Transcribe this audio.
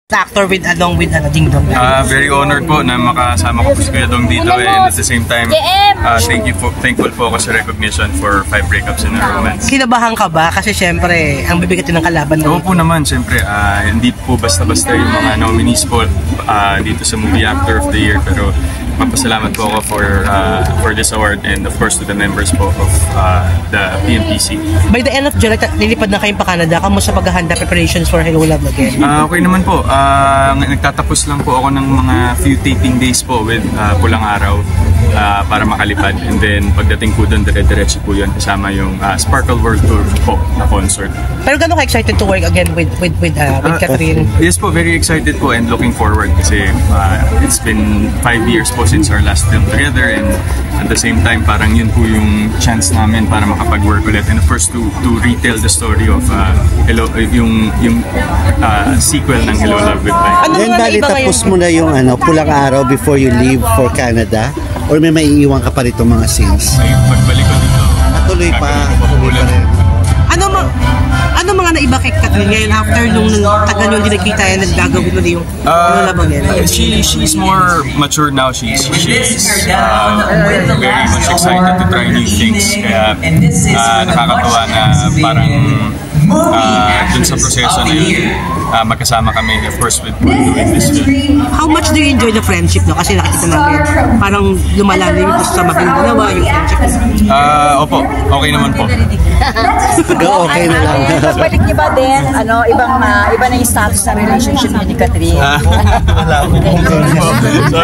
Actor with Ding Dong. Very honored po na makasama ko si Kuya Dong dito and at the same time thankful po ako sa recognition for 5 breakups in a romance. Kinabahan ka ba? Kasi syempre, ang bibigat ng kalaban mo. Oo po naman, syempre, hindi po basta-basta yung mga nominees po dito sa Movie Actor of the Year, pero magpasalamat po ako for this award and of course to the members po of the PMPC. By the end of July, nilipad na kayong pa Canada. Kamusta paghahanda preparations for Hello Love Again? Okay naman po. Nagtatapos lang po ako ng mga few taping days po with Pulang Araw para makalipad. And then pagdating po doon, dire-diretso po yun kasama yung Sparkle World Tour po na concert. Pero gano'n ka-excited to work again with Catherine? Yes po, very excited po and looking forward kasi it's been 5 years po since our last film together, and at the same time parang yun po yung chance namin para makapag-work ulit, and of course to retell the story of yung sequel ng Hello Love Goodbye. Then bali tapos mo na yung Pulang Araw before you leave for Canada, or may maiiwan ka pa rito mga scenes? May pagbalik ko dito. Tuloy pa rin. Ano mga naiba kay Catherine ngayon after nung tagal yung dinakita yan, naggagawin mo na yung Hello Love Again? She's more mature now. She's very much excited to try new things. Kaya nakakatawa na parang dun sa proseso na yun, magkasama kami, of course, with doing this film. How much do you enjoy the friendship, no? Kasi nakikita namin parang lumalalim yung sa maging dalawa, yung friendship. Opo, okay naman po. Okay na lang. Balik niyo ba din, iba na yung status sa relationship niyo ni Catherine? Wala po. Sorry po.